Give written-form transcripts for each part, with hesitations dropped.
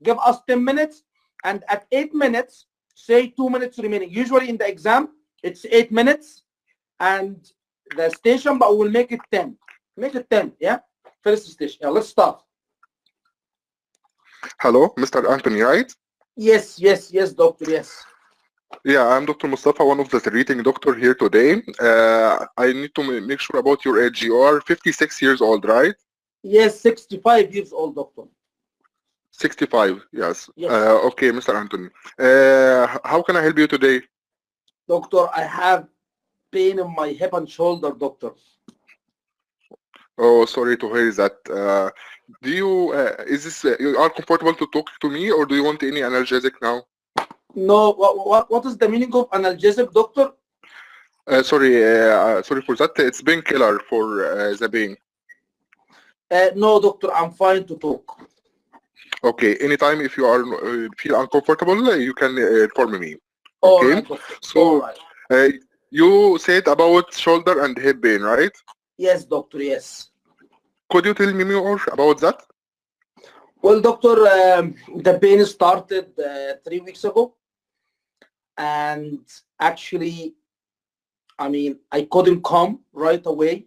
give us 10 minutes, and at 8 minutes, say 2 minutes remaining. Usually in the exam, it's 8 minutes, and the station, but we'll make it 10. Make it 10, yeah? First station. Yeah, let's start. Hello, Mr. Anthony, right? Yes, doctor, yes. Yeah, I'm Dr. Mustafa, one of the treating doctor here today. I need to make sure about your age. You are 56 years old, right? Yes, 65 years old, doctor. 65, yes. Yes. Okay, Mr. Anthony. How can I help you today? Doctor, I have pain in my hip and shoulder, doctor. Oh, sorry to hear that. Do you, is this, you are comfortable to talk to me, or do you want any analgesic now? No, what is the meaning of analgesic, doctor? Sorry for that. It's painkiller for the pain. No, doctor, I'm fine to talk. Okay, anytime if you are feel uncomfortable, you can inform me. All Okay, right, doctor. so All right. you said about shoulder and hip pain, right? Yes, doctor, yes. Could you tell me more about that? Well, doctor, the pain started 3 weeks ago, and actually, I mean, I couldn't come right away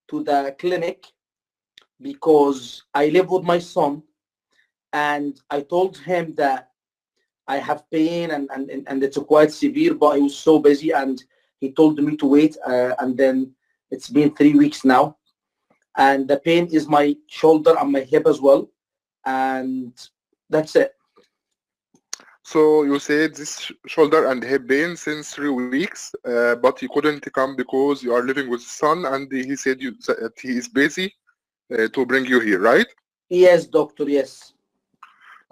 to the clinic because I live with my son, and I told him that I have pain and it's quite severe, but he was so busy, and he told me to wait, and then it's been 3 weeks now, and the pain is my shoulder and my hip as well, and that's it. So you said this shoulder and hip pain since 3 weeks, but you couldn't come because you are living with son, and he said you that he is busy to bring you here, right? Yes, doctor, yes.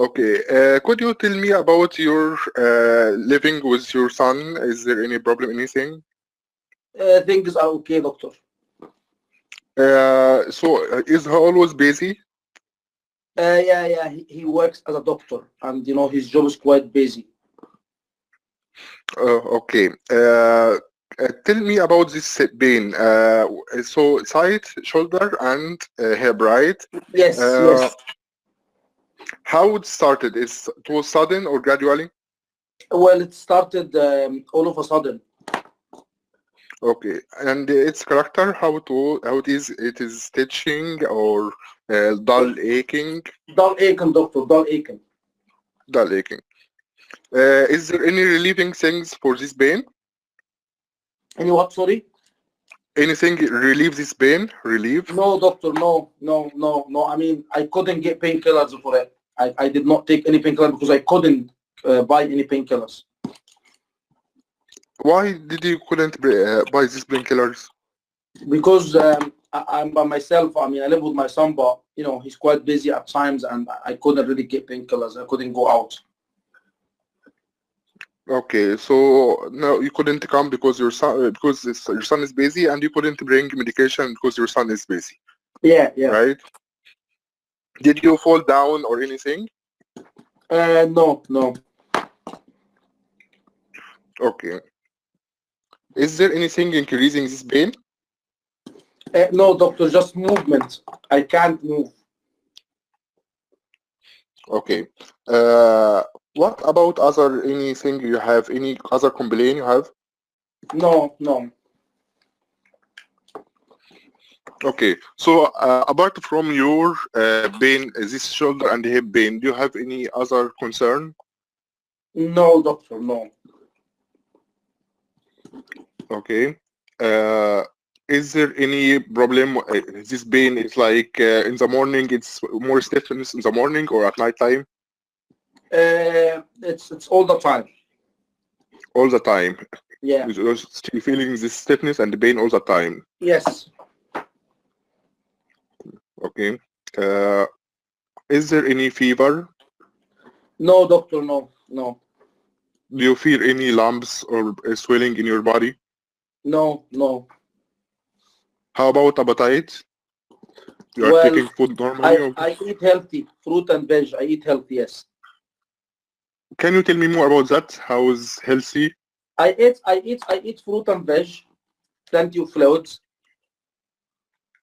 Okay. Could you tell me about your living with your son? Is there any problem, anything? Things are okay, doctor. So is he always busy? Yeah, he works as a doctor, and his job is quite busy. Okay. Tell me about this pain. So side, shoulder, and hip, right? Yes, Uh, yes. how it started? It was sudden or gradually? Well, it started all of a sudden. Okay. And its character, how it is? It is stitching or dull aching? Dull aching, doctor, dull aching. Dull aching. Is there any relieving things for this pain? Any what, sorry? Anything relieve this pain? Relieve? No, doctor, no. I mean, I couldn't get painkillers for it. I did not take any painkillers because I couldn't buy any painkillers. Why did you couldn't buy these painkillers? Because I'm by myself. I mean, I live with my son, but he's quite busy at times, and I couldn't really get painkillers. I couldn't go out. Okay, so no, you couldn't come because your son your son is busy, and you couldn't bring medication because your son is busy. Yeah. Right? Did you fall down or anything? No. Okay. Is there anything increasing this pain? No, doctor, just movement. I can't move. Okay. What about other anything you have? Any other complaint you have? No. Okay. So apart from your pain, this shoulder and hip pain, do you have any other concern? No, doctor, no. Okay. Is there any problem? This pain is like in the morning, it's more stiffness in the morning or at night time? It's all the time. All the time. Yeah. You're still feeling this stiffness and the pain all the time. Yes. Okay. Is there any fever? No, doctor, no. Do you feel any lumps or swelling in your body? No. How about appetite? You are Well, taking food normally? I eat healthy, fruit and veg. I eat healthy, yes. Can you tell me more about that? How is healthy? I eat fruit and veg, plenty of fluids.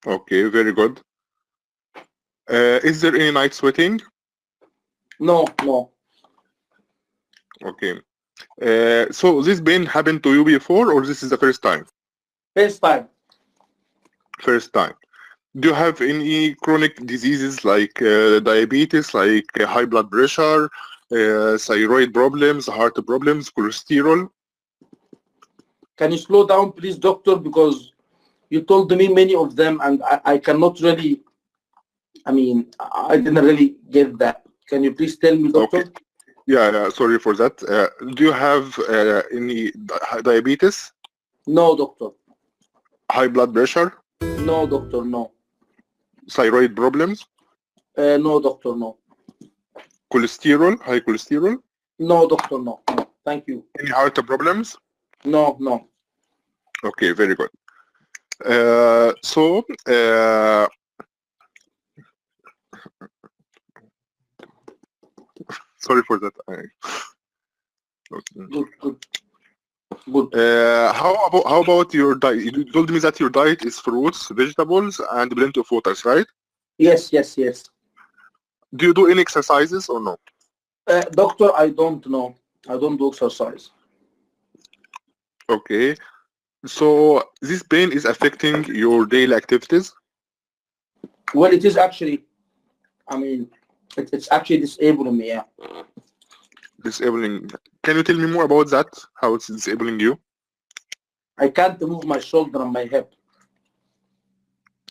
Okay, very good. Is there any night sweating? No, no. Okay. So this pain happened to you before, or this is the first time? First time. First time. Do you have any chronic diseases like diabetes, like high blood pressure, thyroid problems, heart problems, cholesterol? Can you slow down, please, doctor? Because you told me many of them, and I cannot really. I mean, I didn't really get that. Can you please tell me, doctor? Okay. Yeah, sorry for that. Do you have any diabetes, No, doctor. high blood pressure, No, doctor. No. thyroid problems, No, doctor. No. cholesterol, high cholesterol, No, doctor. No. No. Thank you. any heart problems? No, no. Okay, very good. So, sorry for that. Good, good, good. How about your diet? You told me that your diet is fruits, vegetables, and plenty of waters, right? Yes, yes, yes. Do you do any exercises or no? Doctor, I don't know. I don't do exercise. Okay. So this pain is affecting your daily activities? Well, it is actually. I mean, it's actually disabling me. Yeah. Disabling. Can you tell me more about that? How it's disabling you? I can't move my shoulder and my hip.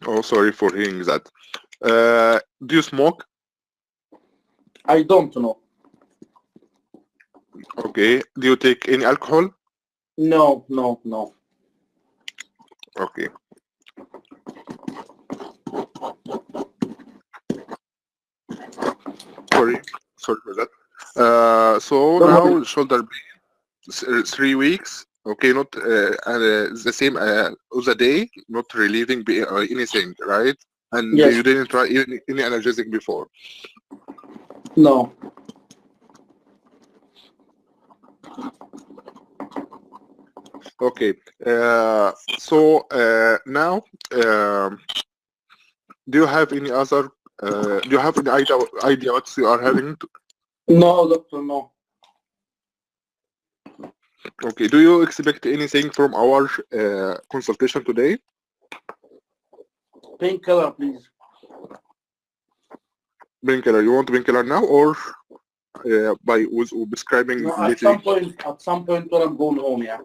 Oh, sorry for hearing that. Do you smoke? I don't know. Okay. Do you take any alcohol? No, no, no. Okay. Sorry for that. So Don't worry. now shoulder pain, 3 weeks. Okay, not the same of the day, not relieving anything, right? And Yes. you didn't try any analgesic before. No. Okay. So now, do you have any other? Do you have any idea what you are having? No, doctor. No. Okay. Do you expect anything from our consultation today? Painkiller, please. Painkiller. You want painkiller now, or by prescribing No, later? at some point when I'm going home. Yeah.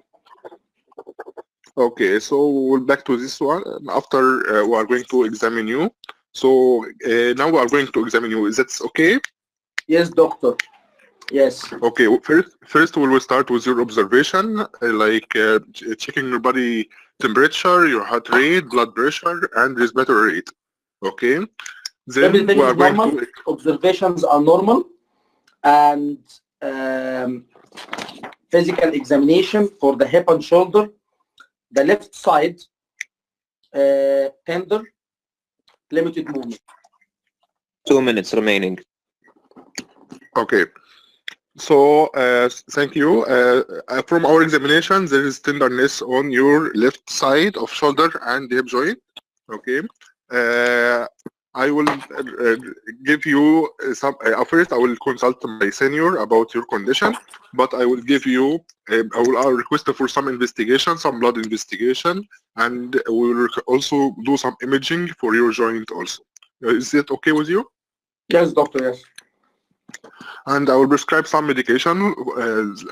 Okay, so we'll back to this one after we are going to examine you. So now we are going to examine you. Is that okay? Yes, doctor. Yes. Okay. First we will start with your observation, like checking your body temperature, your heart rate, blood pressure, and respiratory rate. Okay. Then Everything we is are going normal. to. Observations are normal, and physical examination for the hip and shoulder. The left side, tender, limited movement. 2 minutes remaining. Okay. So thank you. From our examination, there is tenderness on your left side of shoulder and hip joint. Okay. I will give you some. First, I will consult my senior about your condition, but I will give you. I will request for some investigation, some blood investigation, and we will also do some imaging for your joint also. Is it okay with you? Yes, doctor. Yes. And I will prescribe some medication,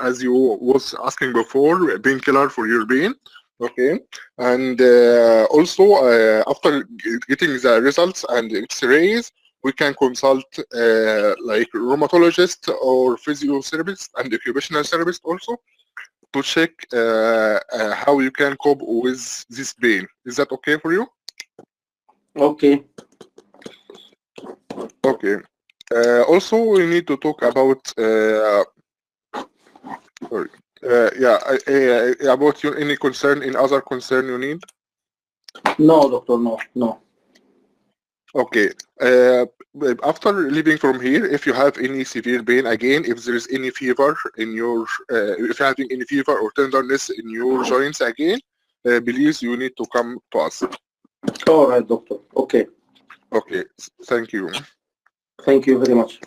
as you was asking before, painkiller for your pain. Okay, and also after getting the results and X-rays, we can consult like rheumatologist or physiotherapist and occupational therapist also to check how you can cope with this pain. Is that okay for you? Okay. Okay. Also, we need to talk about sorry. About your any concern, in other concern you need. No, doctor. No, no. Okay. After leaving from here, if you have any severe pain again, if there is any fever in your, if you're having any fever or tenderness in your joints again, please you need to come to us. All right, doctor. Okay. Okay. Thank you. Thank you very much.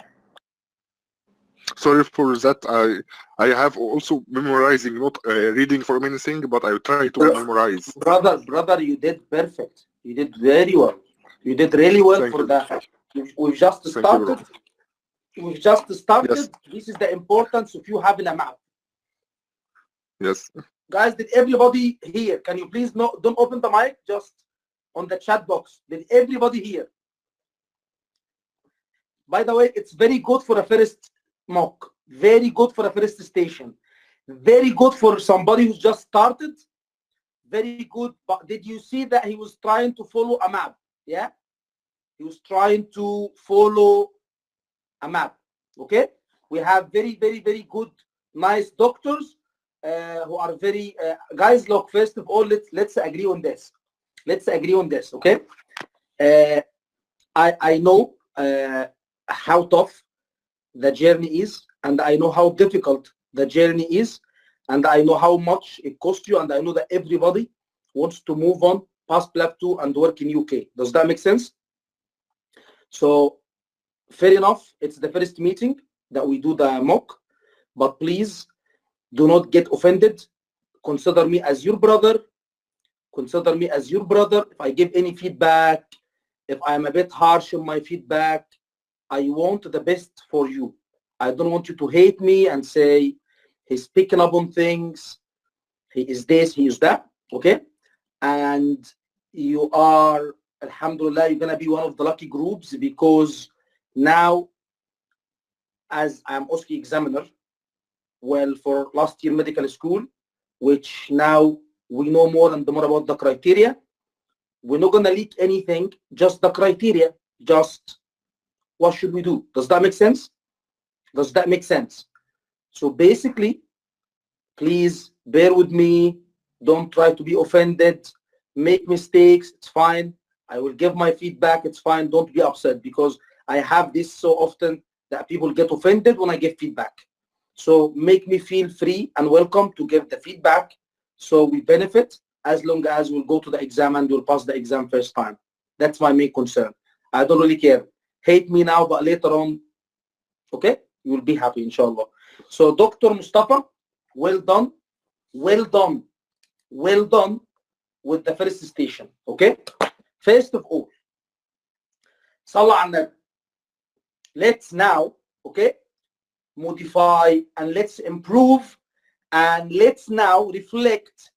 sorry for that. I have also memorizing, not reading from anything, but I try to memorize. Brother, you did perfect. You did very well. You did really well Thank for you. that. We've just Thank you, bro. started. We've just started. Yes. This is the importance of you having a map. Yes. Guys, did everybody here? Can you please don't open the mic, just on the chat box. Did everybody here? By the way, it's very good for a first mock. Very good for a first station. Very good for somebody who's just started. Very good. But did you see that he was trying to follow a map? Yeah? He was trying to follow a map. Okay? We have very, very, very good, nice doctors who are very guys. Look, first of all, let's agree on this. Let's agree on this. Okay? I know how tough the journey is, and I know how difficult the journey is, and I know how much it costs you, and I know that everybody wants to move on past PLAB 2 and work in UK. Does that make sense? So fair enough, it's the first meeting that we do the mock, but please do not get offended. Consider me as your brother. Consider me as your brother. If I give any feedback, if I'm a bit harsh in my feedback, I want the best for you. I don't want you to hate me and say he's picking up on things, he is this, he is that. Okay? And you are, alhamdulillah, you're gonna be one of the lucky groups, because now, as I'm OSCE examiner, well, for last year medical school, which now we know more and more about the criteria. We're not gonna leak anything, just the criteria, just what should we do? Does that make sense? Does that make sense? So basically, please bear with me. Don't try to be offended. Make mistakes, it's fine. I will give my feedback, it's fine. Don't be upset, because I have this so often that people get offended when I give feedback. So make me feel free and welcome to give the feedback, so we benefit, as long as we'll go to the exam and we'll pass the exam first time. That's my main concern. I don't really care. Hate me now, but later on, okay, you will be happy, inshallah. So Dr. Mustafa, well done, well done, well done with the first station. Okay, first of all, Salah al Nabi. Let's now, okay, modify and let's improve, and let's now reflect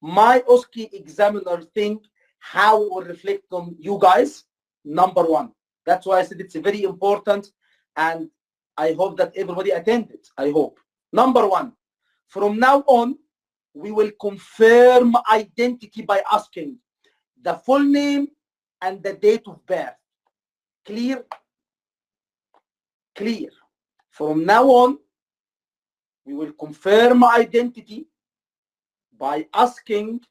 my OSCE examiner think how it will reflect on you guys. Number one, that's why I said it's very important, and I hope that everybody attended. I hope. Number one, from now on, we will confirm identity by asking the full name and the date of birth. Clear? Clear. From now on, we will confirm identity by asking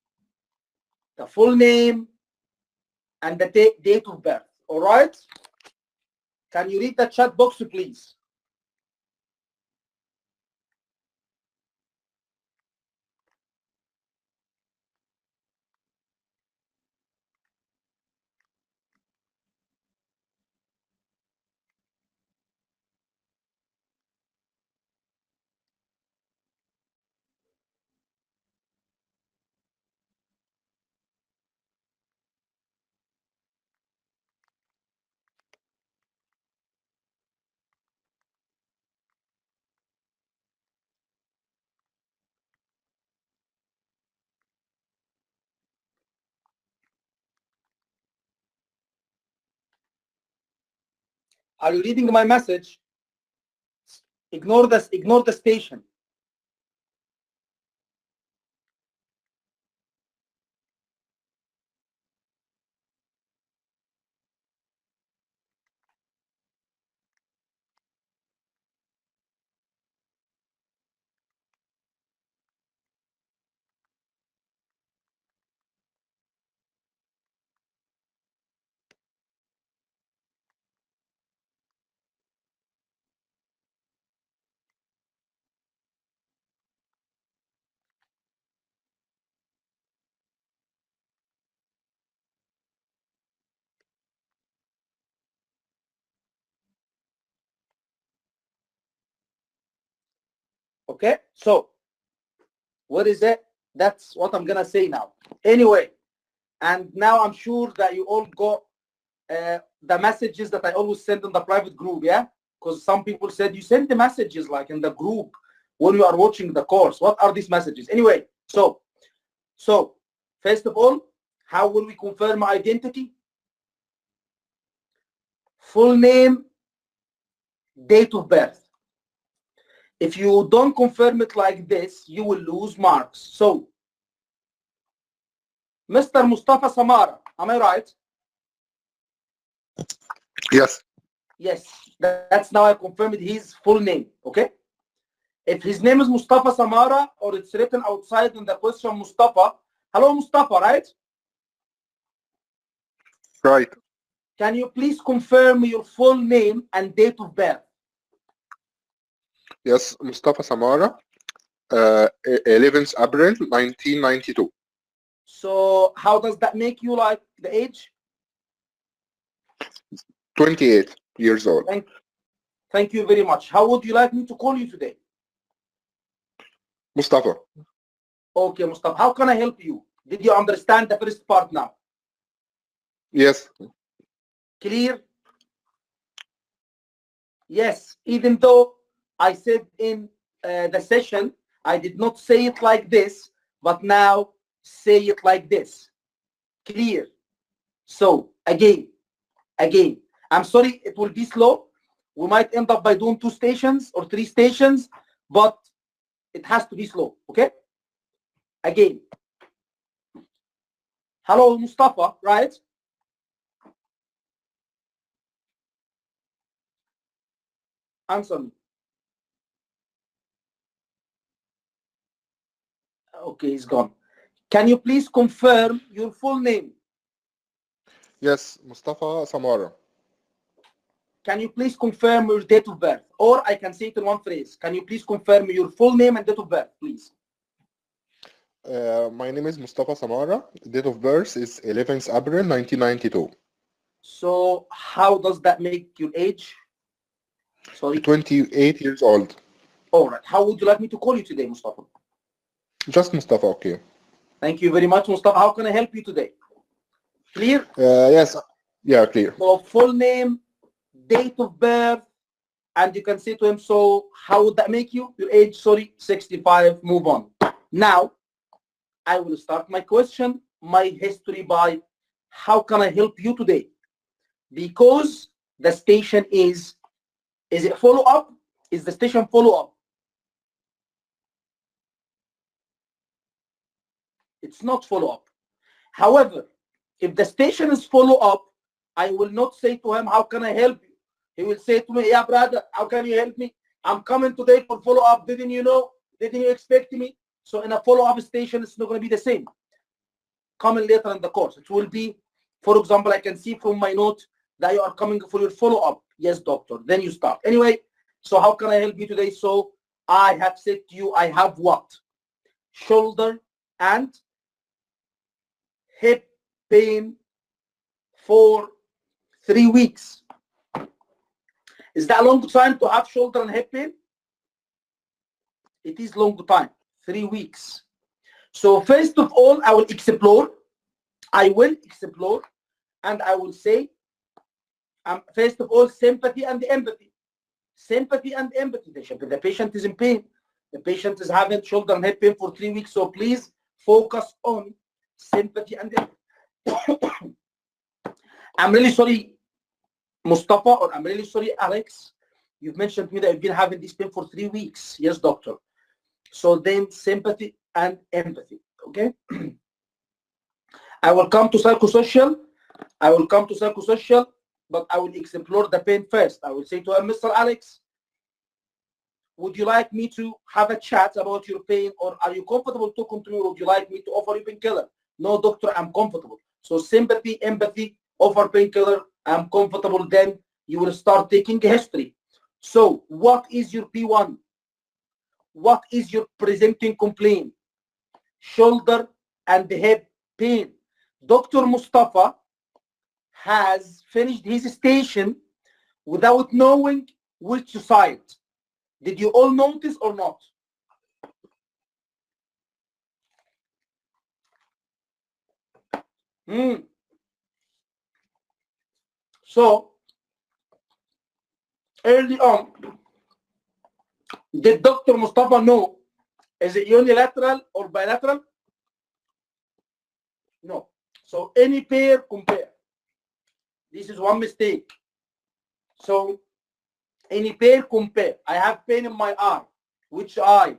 the full name and the date of birth. All right? Can you read the chat box, please? Are you reading my message? Ignore this. Ignore the station. Okay, so what is it? That's what I'm gonna say now. Anyway, and now I'm sure that you all got the messages that I always send in the private group, yeah? Because some people said you send the messages like in the group when you are watching the course. What are these messages? Anyway, so first of all, how will we confirm identity? Full name, date of birth. If you don't confirm it like this, you will lose marks. So, Mr. Mustafa Samara, am I right? Yes. Yes, that's now I confirmed his full name, okay? If his name is Mustafa Samara or it's written outside in the question Mustafa, hello Mustafa, right? Right. Can you please confirm your full name and date of birth? Yes, Mustafa Samara, 11th April 1992. So how does that make you like the age? 28 years old. Thank you very much. How would you like me to call you today? Mustafa. Okay, Mustafa. How can I help you? Did you understand the first part now? Yes. Clear? Yes, even though I said in the session, I did not say it like this, but now say it like this. Clear? So, again, I'm sorry it will be slow. We might end up by doing 2 stations or 3 stations, but it has to be slow, okay? Again. Hello, Mustafa, right? Answer me. Okay, he's gone. Can you please confirm your full name? Yes, Mustafa Samara. Can you please confirm your date of birth? Or I can say it in one phrase. Can you please confirm your full name and date of birth, please? My name is Mustafa Samara. Date of birth is 11th April 1992. So how does that make your age? Sorry. 28 years old. All right. How would you like me to call you today, Mustafa? Just Mustafa, okay. Thank you very much, Mustafa. How can I help you today? Clear? Yes. Yeah, clear. So full name, date of birth, and you can say to him, so how would that make you? Your age, sorry, 65, move on. Now, I will start my question, my history by how can I help you today? Because the station is it follow-up? Is the station follow-up? It's not follow-up. However, if the station is follow-up, I will not say to him, how can I help you? He will say to me, yeah, brother, how can you help me? I'm coming today for follow-up. Didn't you know? Didn't you expect me? So in a follow-up station, it's not going to be the same. Coming later in the course, it will be, for example, I can see from my note that you are coming for your follow-up. Yes, doctor. Then you start. Anyway, so how can I help you today? So I have said to you, I have what? Shoulder and hip pain for 3 weeks. Is that a long time to have shoulder and hip pain? It is long time, 3 weeks. So first of all, I will explore, and I will say, first of all, sympathy and empathy. Sympathy and empathy. The patient is in pain. The patient is having shoulder and hip pain for 3 weeks. So please focus on sympathy and empathy. I'm really sorry, Mustafa, or I'm really sorry, Alex. You've mentioned to me that you've been having this pain for 3 weeks. Yes, doctor. So then sympathy and empathy. Okay. I will come to psychosocial. But I will explore the pain first. I will say to him, Mr. Alex, would you like me to have a chat about your pain, or are you comfortable talking to me, or would you like me to offer you painkiller? No, doctor, I'm comfortable. So sympathy, empathy, offer painkiller, I'm comfortable. Then you will start taking history. So what is your P1? What is your presenting complaint? Shoulder and hip pain. Dr. Mustafa has finished his station without knowing which side. Did you all notice or not? So early on, did Dr. Mustafa know, is it unilateral or bilateral? No. So any pair, compare. This is one mistake. So any pair, compare. I have pain in my eye. Which eye?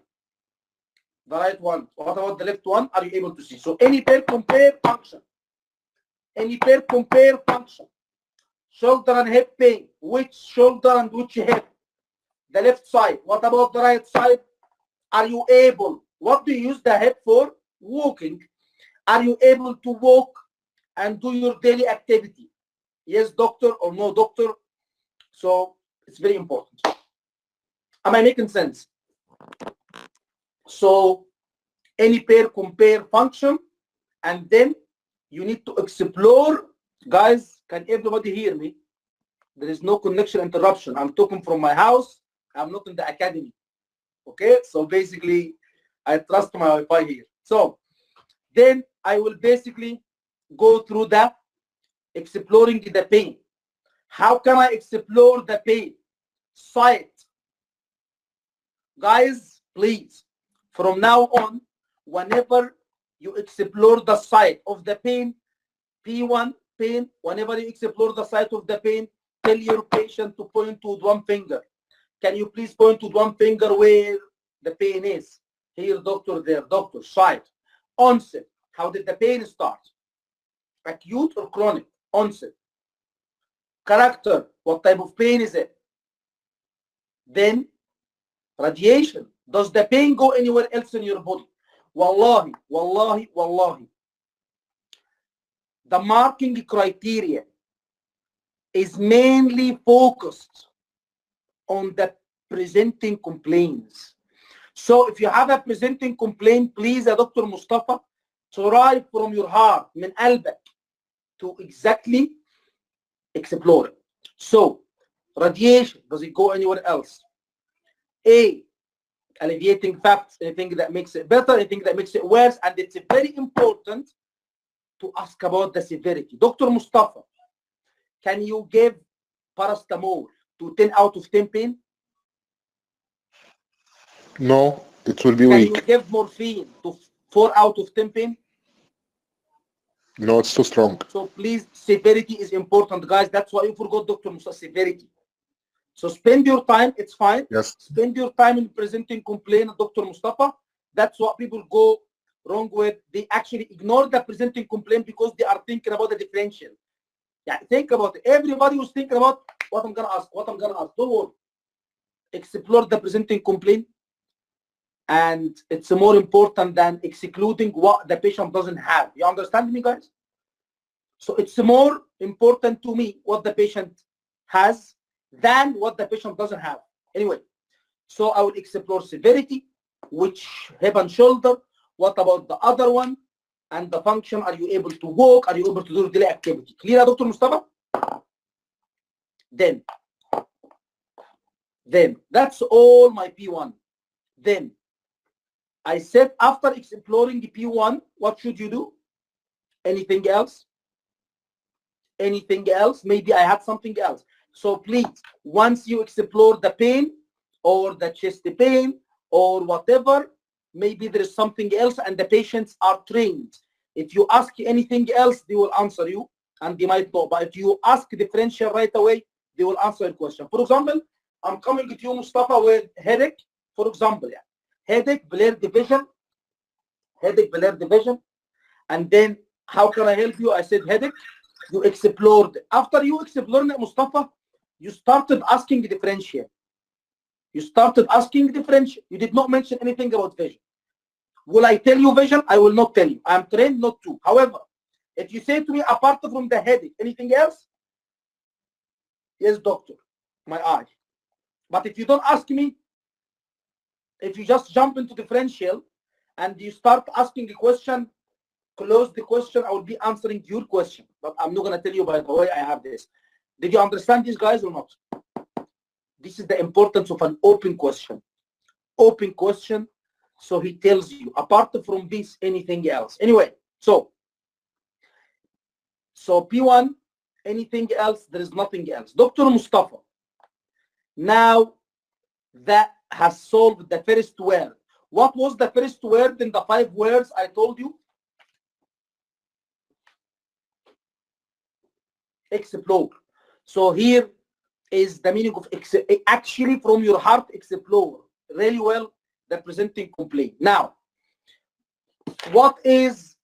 The right one. What about the left one? Are you able to see? So any pair, compare, function. Any pair, compare, function. Shoulder and hip pain. Which shoulder and which hip? The left side. What about the right side? Are you able? What do you use the hip for? Walking. Are you able to walk and do your daily activity? Yes, doctor, or no, doctor? So it's very important. Am I making sense? So any pair, compare, function, and then you need to explore. Guys, can everybody hear me? There is no connection interruption. I'm talking from my house. I'm not in the academy. Okay, so basically, I trust my Wi-Fi here. So then I will basically go through the exploring the pain. How can I explore the pain? Sight. Guys, please, from now on, whenever you explore the site of the pain, P1 pain, whenever you explore the site of the pain, tell your patient to point with one finger. Can you please point with one finger where the pain is? Here, doctor, there, doctor, site. Onset. How did the pain start? Acute or chronic? Onset. Character. What type of pain is it? Then radiation. Does the pain go anywhere else in your body? Wallahi, wallahi, wallahi. The marking criteria is mainly focused on the presenting complaints. So if you have a presenting complaint, please, Dr. Mustafa, try from your heart, من قلبك, to exactly explore it. So radiation, does it go anywhere else? A, alleviating facts, anything that makes it better, anything that makes it worse, and it's very important to ask about the severity. Dr. Mustafa, can you give paracetamol to 10 out of 10 pain? No, it will be Can weak. you give morphine to 4 out of 10 pain? No, it's too strong. So please, severity is important, guys. That's why you forgot, Dr. Mustafa, severity. So spend your time, it's fine. Yes. Spend your time in presenting complaint, Dr. Mustafa. That's what people go wrong with. They actually ignore the presenting complaint because they are thinking about the differential. Yeah, think about it. Everybody was thinking about what I'm gonna ask, what I'm gonna ask. Don't worry. Explore the presenting complaint, and it's more important than excluding what the patient doesn't have. You understand me, guys? So it's more important to me what the patient has than what the patient doesn't have. Anyway, so I will explore severity, which hip and shoulder, what about the other one, and the function. Are you able to walk? Are you able to do daily activity? Clear, Dr. Mustafa? Then that's all my P1. Then I said after exploring the P1, what should you do? Anything else? Anything else? Maybe I had something else. So please, once you explore the pain or the chest pain or whatever, maybe there is something else and the patients are trained. If you ask anything else, they will answer you and they might know. But if you ask differential right away, they will answer your question. For example, I'm coming to you, Mustafa, with headache. For example, yeah. Headache, blurred vision. Headache, blurred vision. And then, how can I help you? I said headache. You explored. After you explored, Mustafa, you started asking differential. You started asking differential. You did not mention anything about vision. Will I tell you vision? I will not tell you. I'm trained not to. However, if you say to me, apart from the headache, anything else? Yes, doctor, my eye. But if you don't ask me, if you just jump into differential and you start asking a question, close the question, I will be answering your question. But I'm not going to tell you, by the way, I have this. Did you understand this, guys, or not? This is the importance of an open question. Open question. So he tells you, apart from this, anything else. Anyway, so So P1, anything else? There is nothing else. Dr. Mustafa, now that has solved the first word. What was the first word in the 5 words I told you? Explore. So here is the meaning of actually from your heart, explore. Really well representing complaint. Now, what is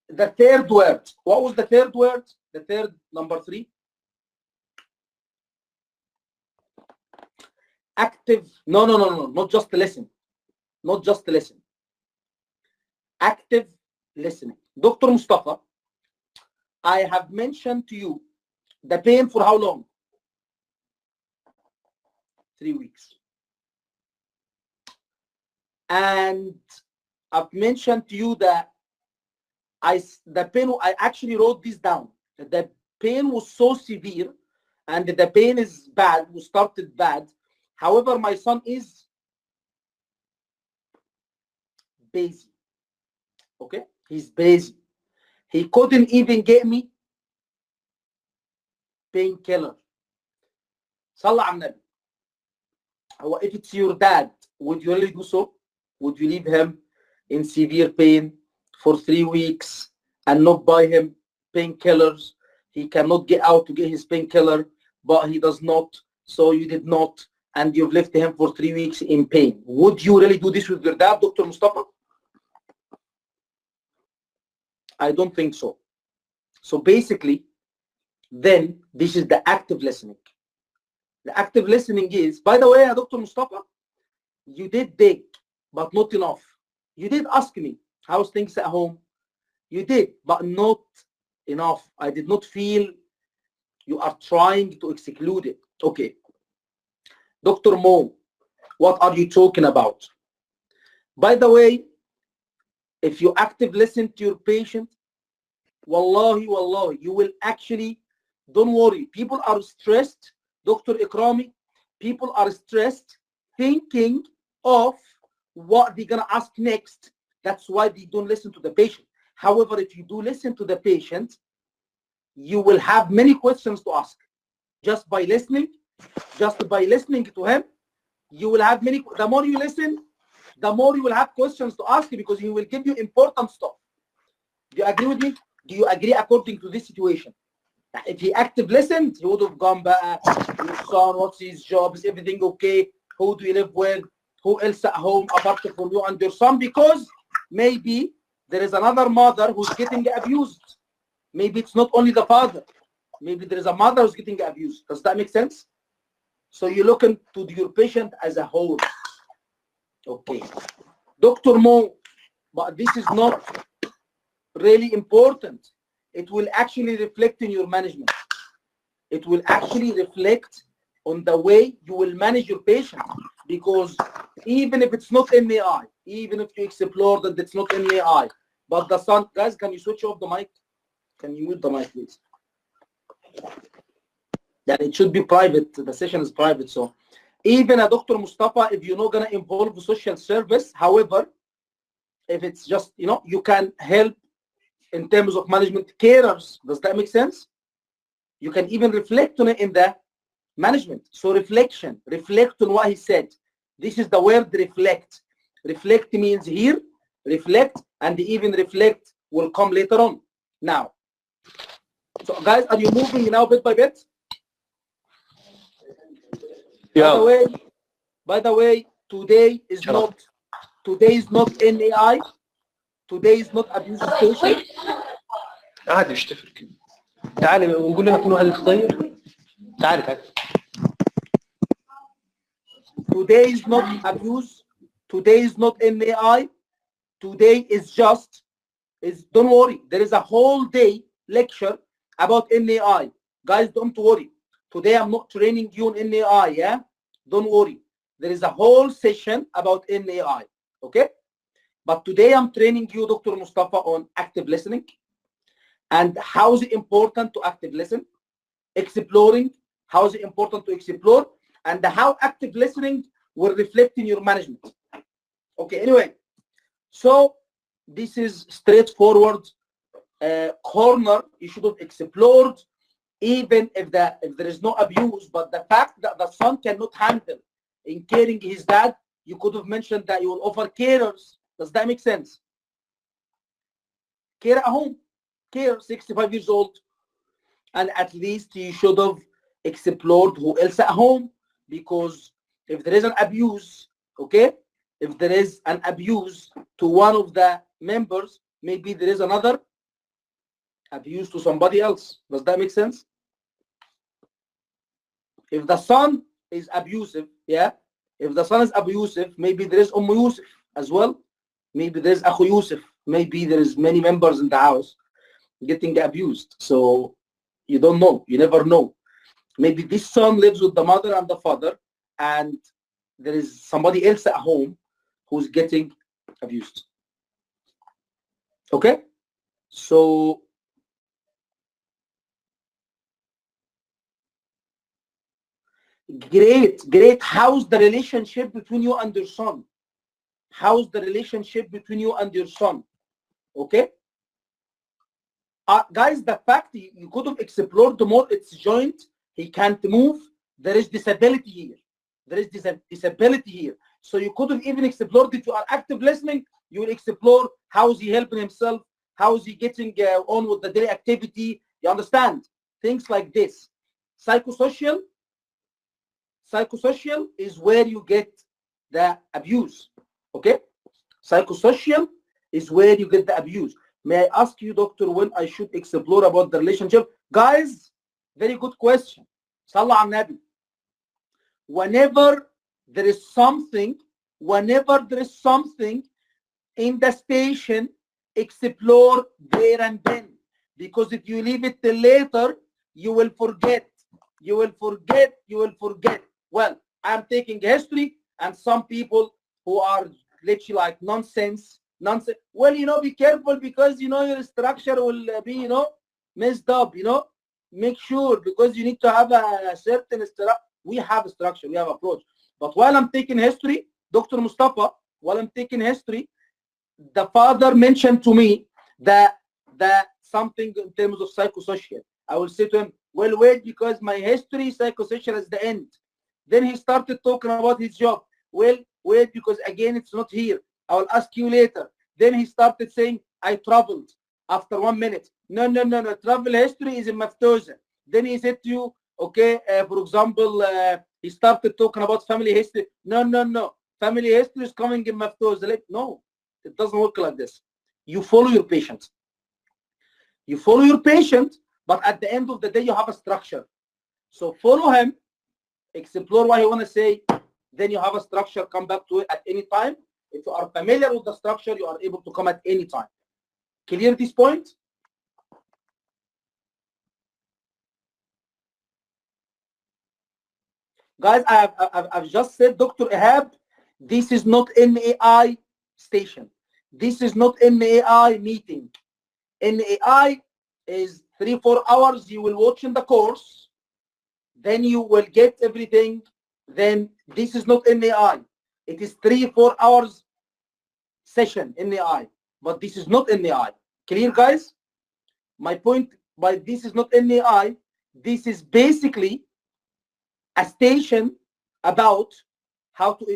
the third word? What was the third word? The third, number 3. Active. No, not just listen. Not just listen. Active listening. Dr. Mustafa, I have mentioned to you the pain for how long? 3 weeks. And I've mentioned to you that the pain, I actually wrote this down. The pain was so severe and the pain is bad, we started bad. However, my son is busy. Okay? He's busy. He couldn't even get me painkiller. Sallah al Nabi. If it's your dad, would you really do so? Would you leave him in severe pain for 3 weeks and not buy him painkillers? He cannot get out to get his painkiller, but he does not. So you did not, and you've left him for 3 weeks in pain. Would you really do this with your dad, Dr. Mustafa? I don't think so. So basically, then this is the active listening. The active listening is, by the way, Dr. Mustafa, you did dig, but not enough. You did ask me, how's things at home? You did, but not enough. I did not feel you are trying to exclude it. Okay. Dr. Mo, what are you talking about? By the way, if you active listen to your patient, wallahi, you will actually, don't worry. People are stressed, Dr. Ikrami, people are stressed thinking of what they're going to ask next. That's why they don't listen to the patient. However, if you do listen to the patient, you will have many questions to ask. Just by listening to him, you will have many. The more you listen, the more you will have questions to ask because he will give you important stuff. Do you agree with me? Do you agree according to this situation? If he active listened, he would have gone back. Your son, what's his job? Is everything okay? Who do you live with? Who else at home apart from you and your son? Because maybe there is another mother who's getting abused. Maybe it's not only the father. Maybe there is a mother who's getting abused. Does that make sense? So you look into your patient as a whole. Okay. Dr. Mo, but this is not really important. It will actually reflect in your management. It will actually reflect on the way you will manage your patient. Because even if it's not NAI, even if you explore that it's not NAI, but the son, guys, can you switch off the mic? Can you mute the mic, please? That it should be private. The session is private. So even a Dr. Mustafa, if you're not going to involve social service, however, if it's just, you can help in terms of management carers. Does that make sense? You can even reflect on it in the management. So reflection, reflect on what he said. This is the word reflect. Reflect means here, reflect, and even reflect will come later on. Now, so guys, are you moving now bit by bit? Yeah. By the way, today is not NAI. Today is not abuse station. عادي مش تفرق. تعالي ونقول لنا كل واحد يتغير. تعالي. Today is not abuse. Today is not NAI. Today is just, don't worry. There is a whole day lecture about NAI. Guys, don't worry. Today I'm not training you on NAI, yeah? Don't worry. There is a whole session about NAI, okay? But today I'm training you, Dr. Mustafa, on active listening and how is it important to active listen, exploring, how is it important to explore, and how active listening will reflect in your management. Okay, anyway, so this is straightforward. corner you should have explored, even if there is no abuse, but the fact that the son cannot handle in caring his dad, you could have mentioned that you will offer carers. Does that make sense? Care at home, care, 65 years old, and at least you should have explored who else at home, because if there is an abuse, okay, if there is an abuse to one of the members, maybe there is another abuse to somebody else. Does that make sense? If the son is abusive, yeah, if the son is abusive, maybe there is Yusuf as well, maybe there is Akhu Yusuf, maybe there is many members in the house getting abused. So you don't know, you never know. Maybe this son lives with the mother and the father, and there is somebody else at home who's getting abused. Okay, so great. How's the relationship between you and your son? How's the relationship between you and your son? Okay, guys, the fact you could have explored more its joint, he can't move, there is disability here, there is disability here. So you could have even explored, if you are active listening, you will explore how is he helping himself, how is he getting on with the daily activity. You understand? Things like this. Psychosocial is where you get the abuse. Okay, psychosocial is where you get the abuse. May I ask you, doctor, when I should explore about the relationship? Guys, very good question. Sallallahu ala Nabi. Whenever there is something in the station, explore there and then. Because if you leave it till later, you will forget. Well, I'm taking history, and some people who are literally like nonsense. Well, be careful, because your structure will be messed up. Make sure, because you need to have a certain structure. We have a structure, we have approach. But while I'm taking history, Dr. Mustafa, the father mentioned to me that something in terms of psychosocial. I will say to him, well, wait, because my history psychosocial is the end. Then he started talking about his job. Well, wait, because again, it's not here. I will ask you later. Then he started saying, I traveled. After 1 minute, no. Travel history is in Maftoza. Then he said to you, okay, for example, he started talking about family history. No. Family history is coming in Maftoza. Like, no, it doesn't work like this. You follow your patient. But at the end of the day, you have a structure. So follow him, explore what he want to say. Then you have a structure, come back to it at any time. If you are familiar with the structure, you are able to come at any time. Clear this point? Guys, I've just said, Dr. Ihab, this is not NAI station. This is not NAI meeting. NAI is 3-4 hours you will watch in the course. Then you will get everything. Then this is not NAI. It is 3-4 hours session NAI. But this is not NAI. Clear, guys? My point by this is not NAI. This is basically a station about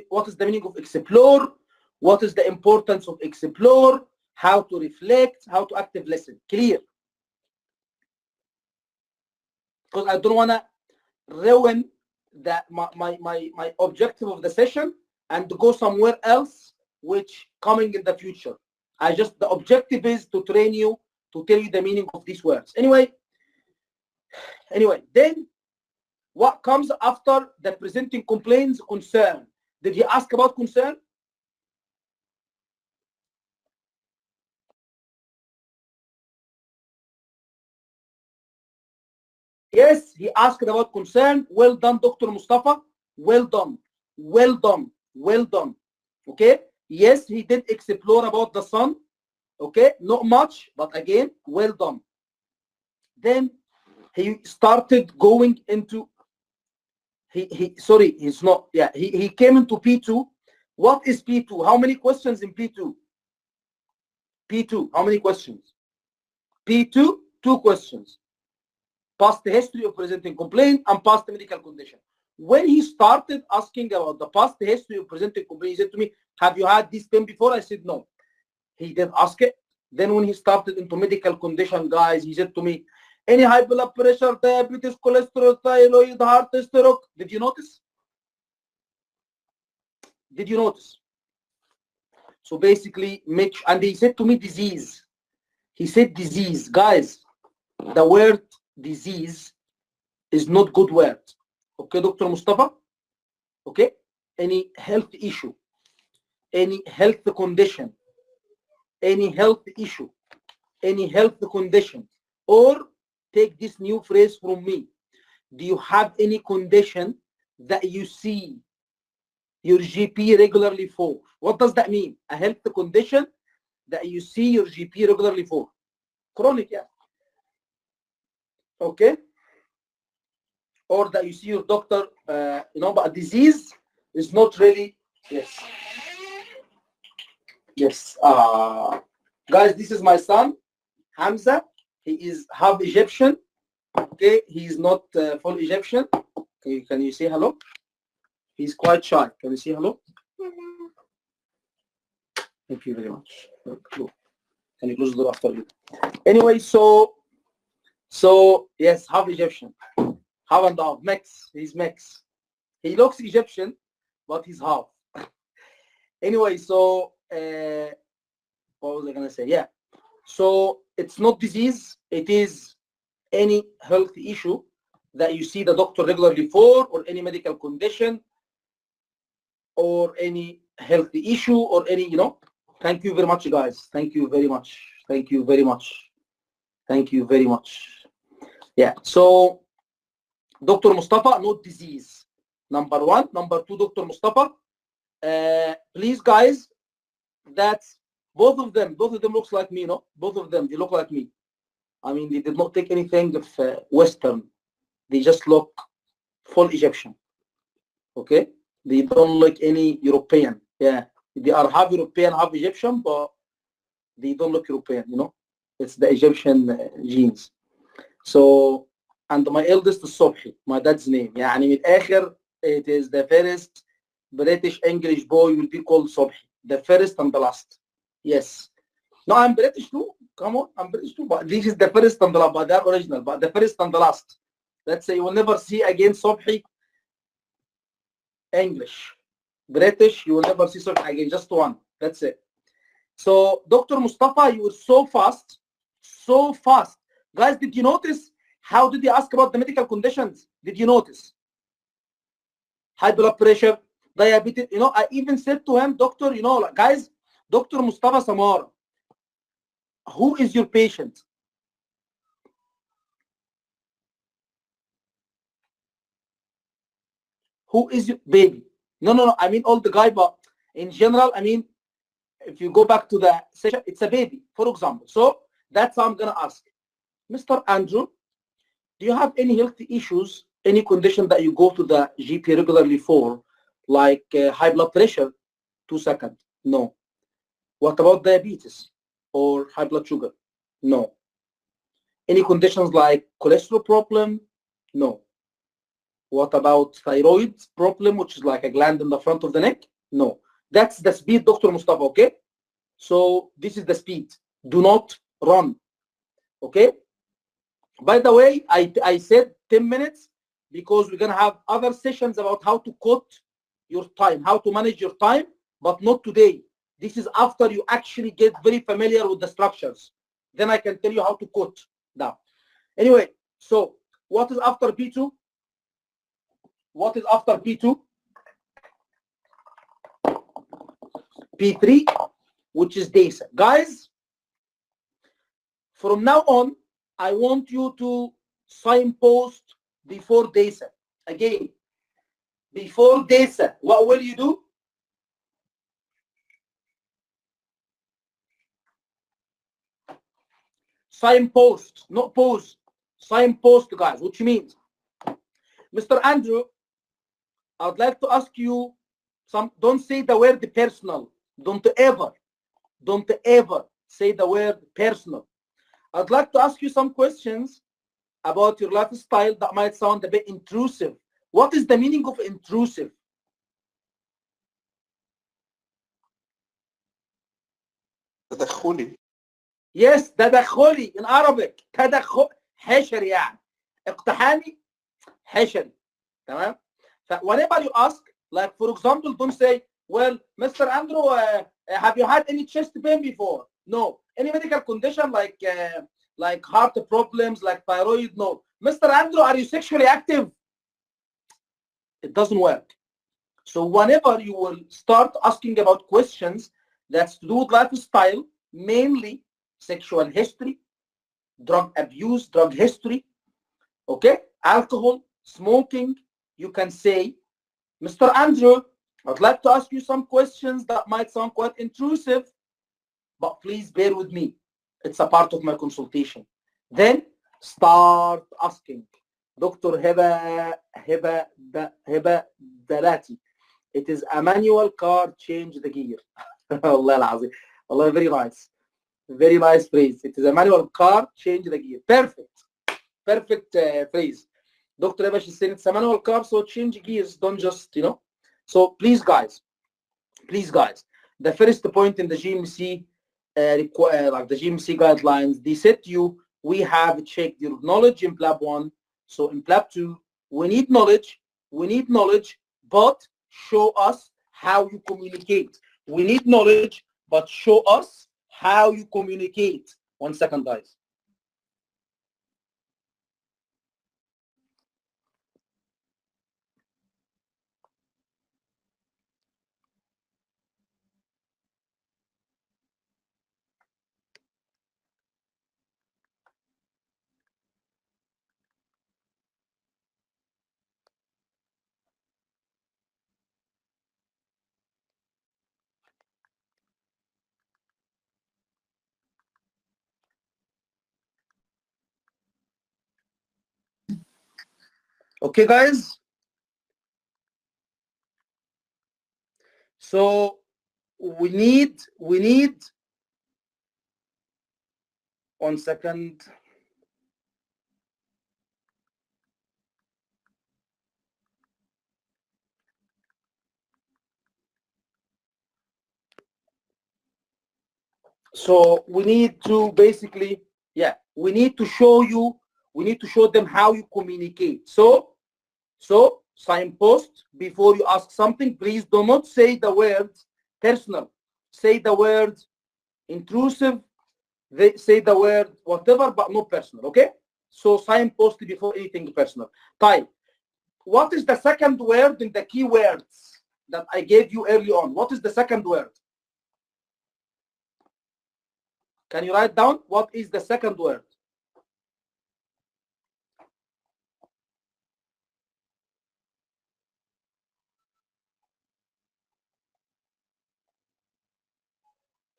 what is the meaning of explore, what is the importance of explore, how to reflect, how to active listen. Clear? Because I don't want to ruin my objective of the session and to go somewhere else, which coming in the future. The objective is to train you, to tell you the meaning of these words. Anyway, then what comes after the presenting complaints? Concern. Did he ask about concern? Yes, he asked about concern. Well done, Dr. Mustafa. Well done. Okay. Yes, he did explore about the son. Okay, not much, but again, well done. Then he started going into he came into P2. What is P2? How many questions in P2? How many questions? P2, 2 questions. Past history of presenting complaint and past medical condition. When he started asking about the past history of presenting complaint, he said to me, have you had this pain before? I said, no. He did ask it. Then when he started into medical condition, guys, he said to me, any high blood pressure, diabetes, cholesterol, thyroid, heart, stroke. Did you notice? Did you notice? So basically, and he said to me disease. He said disease. Guys, the word disease is not good word. Okay, Dr. Mustafa? Okay? Any health issue, any health condition, any health issue, any health condition, or take this new phrase from me. Do you have any condition that you see your GP regularly for? What does that mean? A health condition that you see your GP regularly for. Chronic, yeah. Okay? Or that you see your doctor, but a disease is not really, yes. Yes. Guys, this is my son, Hamza. He is half Egyptian. Okay, he is not full Egyptian. Okay, can you say hello? He's quite shy. Can you say hello? Hello. Thank you very much. Can you close the door after you? Anyway, so yes, half Egyptian, half and half, mix. He's mix. He looks Egyptian, but he's half. Anyway, so what was I gonna say? Yeah. So it's not disease. It is any health issue that you see the doctor regularly for, or any medical condition, or any health issue, or any, Thank you very much, guys. Thank you very much. Thank you very much. Thank you very much. Yeah. So, Dr. Mustafa, no disease. Number one. Number two, Dr. Mustafa. Please, guys, that's both of them looks like me, no? Both of them, they look like me. I mean, they did not take anything of Western. They just look full Egyptian. Okay? They don't look any European. Yeah. They are half European, half Egyptian, but they don't look European, It's the Egyptian genes. So, and my eldest is Sobhi, my dad's name. يعني من الآخر, it is the first British English boy will be called Sobhi. The first and the last. Yes. No, I'm British too. Come on, I'm British too. But this is the first and the last, but they're original. But the first and the last. Let's say you will never see again Sobhi English. British, you will never see Sobhi again. Just one. That's it. So, Dr. Mustafa, you were so fast. So fast. Guys, did you notice? How did he ask about the medical conditions? Did you notice? High blood pressure, diabetes. I even said to him, doctor, guys, Dr. Mustafa Samara, who is your patient? Who is your baby? No. I mean, all the guy, but in general, I mean, if you go back to the session, it's a baby, for example. So that's how I'm going to ask. Mr. Andrew, do you have any health issues, any condition that you go to the GP regularly for, like high blood pressure? 2 seconds. No. What about diabetes or high blood sugar? No. Any conditions like cholesterol problem? No. What about thyroid problem, which is like a gland in the front of the neck? No. That's the speed, Dr. Mustafa, okay? So this is the speed. Do not run, okay? By the way, I said 10 minutes because we're going to have other sessions about how to cut your time, how to manage your time, but not today. This is after you actually get very familiar with the structures. Then I can tell you how to cut down. Anyway, so what is after P2? What is after P2? P3, which is DASA. Guys, from now on, I want you to signpost before DASA. Again, before DASA, what will you do? Signpost, not pose. Signpost, guys, which means, Mr. Andrew, I'd like to ask you don't say the word personal. Don't ever say the word personal. I'd like to ask you some questions about your lifestyle that might sound a bit intrusive. What is the meaning of intrusive? تدخلي. Yes, تدخلي in Arabic. تدخل حشري يعني. اقتحامي حشري. تمام؟ Whenever you ask, like for example, don't say, well, Mr. Andrew, have you had any chest pain before? No. Any medical condition like heart problems, like thyroid? No. Mr. Andrew, are you sexually active? It doesn't work. So whenever you will start asking about questions that's to do with lifestyle, mainly sexual history, drug abuse, drug history, okay, alcohol, smoking, you can say, Mr. Andrew, I'd like to ask you some questions that might sound quite intrusive, but please bear with me. It's a part of my consultation. Then start asking. Dr. Heba Dalati. It is a manual car, change the gear. Allah al-Azim. Allah, very nice. Very nice phrase. It is a manual car, change the gear. Perfect. Perfect phrase. Dr. Heba, she's saying it's a manual car, so change gears. Don't just, So please, guys, the first point in the GMC, like the GMC guidelines, they said to you, we have checked your knowledge in PLAB 1. So in PLAB 2, we need knowledge, but show us how you communicate. We need knowledge, but show us how you communicate. 1 second, guys. Okay, guys. So we need 1 second. So we need to basically, we need to show them how you communicate. So signpost, before you ask something, please do not say the word personal. Say the word intrusive, say the word whatever, but not personal, okay? So signpost before anything personal. Type. What is the second word in the keywords that I gave you early on? What is the second word? Can you write down what is the second word?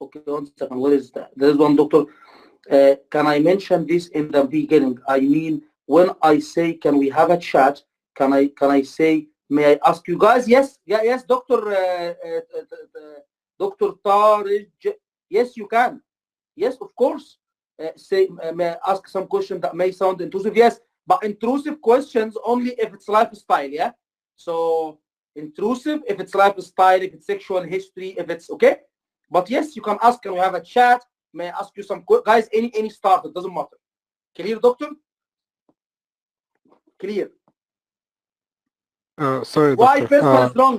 Okay, 1 second. What is that? There is one, doctor. Can I mention this in the beginning? I mean, when I say, can we have a chat? Can I say, may I ask you guys? Yes, yes, Doctor Dr. Tarij. Yes, you can. Yes, of course. Say, may I ask some question that may sound intrusive? Yes, but intrusive questions only if it's lifestyle. Yeah. So intrusive if it's lifestyle, if it's sexual history, if it's okay. But yes, you can ask. Can we have a chat? May I ask you some guys? Any start, it doesn't matter. Clear, doctor? Clear. Sorry, Why doctor. personal is wrong?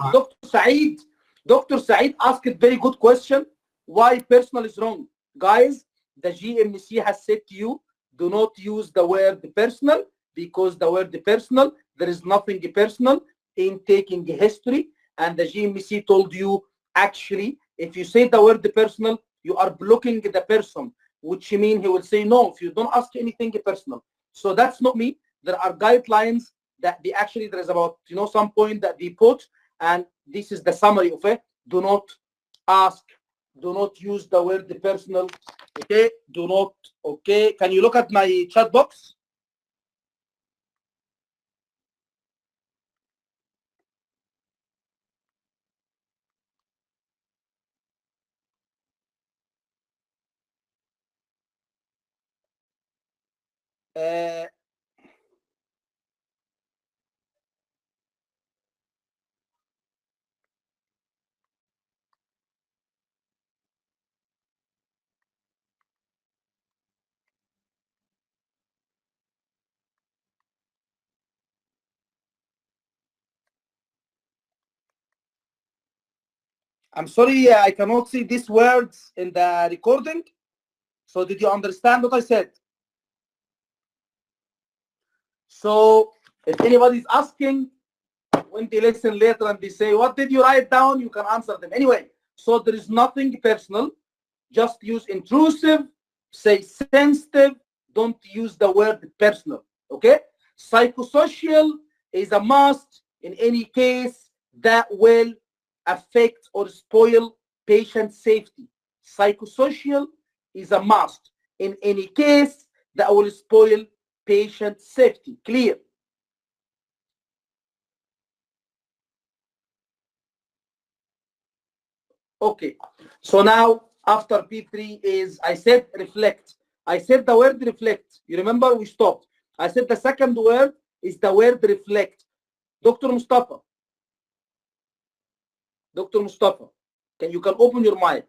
Dr. Saeed asked a very good question. Why personal is wrong? Guys, the GMC has said to you, do not use the word personal, because the word personal, there is nothing personal in taking history. And the GMC told you, actually, if you say the word personal, you are blocking the person, which means he will say no if you don't ask anything personal. So that's not me. There are guidelines that they actually, there is about some point that they put, and this is the summary of it. Do not ask, do not use the word personal. Okay, do not. Okay, can you look at my chat box? uh, I'm sorry, I cannot see these words in the recording. So did you understand what I said? So if anybody is asking, when they listen later and they say, what did you write down? You can answer them. Anyway, so there is nothing personal. Just use intrusive, say sensitive, don't use the word personal, okay? Psychosocial is a must in any case that will affect or spoil patient safety. Psychosocial is a must in any case that will spoil patient safety. Clear? Okay, so now after P3 is, I said reflect. I said the word reflect. You remember we stopped. I said the second word is the word reflect. Dr. Mustafa. Dr. Mustafa, you can open your mic.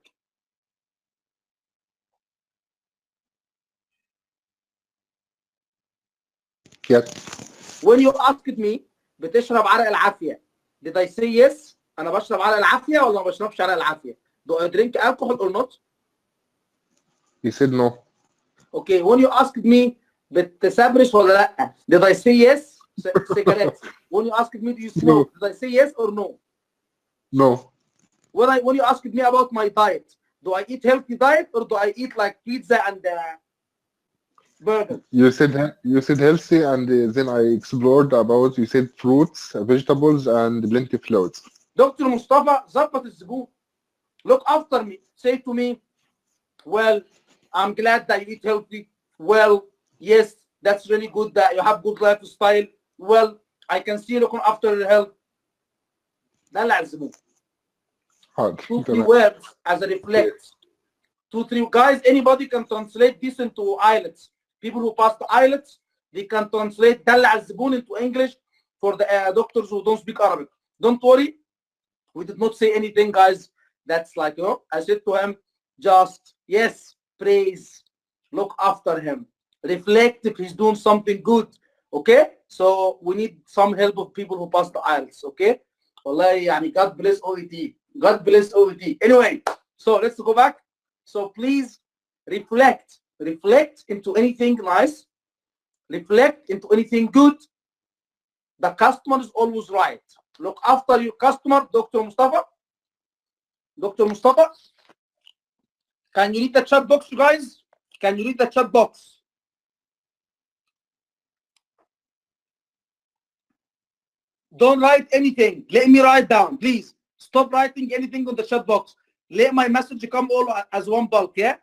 Yes. When you asked me بتشرب عرق العافية, did I say yes? أنا بشرب عرق العافية ولا ما بشربش عرق العافية? Do I drink alcohol or not? You said no. Okay, when you asked me بتسبرش ولا لا, did I say yes? Cigarettes. When you asked me do you smoke, did I say yes or no? No. When you asked me about my diet, do I eat healthy diet or do I eat like pizza and burger? You said healthy, and then I explored about. You said fruits, vegetables, and plenty of fluids. Dr. Mustafa, ظبط الزبون. Look after me. Say to me, well, I'm glad that you eat healthy. Well, yes, that's really good that you have good lifestyle. Well, I can see you looking after your health. دلع الزبون. Hard. 2-3 words as a reflect. 2-3 guys, anybody can translate this into IELTS. People who pass the IELTS, they can translate دلع الزبون into English for the doctors who don't speak Arabic. Don't worry, we did not say anything, guys. That's like, you know, I said to him, just, yes, praise, look after him, reflect if he's doing something good, okay? So we need some help of people who pass the IELTS, okay? Wallahi, yani, God bless OET. God bless OET. Anyway, so let's go back. So please reflect into anything nice, reflect into anything good. The customer is always right. Look after your customer, Dr. Mustafa. Dr. Mustafa, can you read the chat box, you guys? Can you read the chat box? Don't write anything. Let me write down, please. Stop writing anything on the chat box. Let my message come all as one bulk, yeah?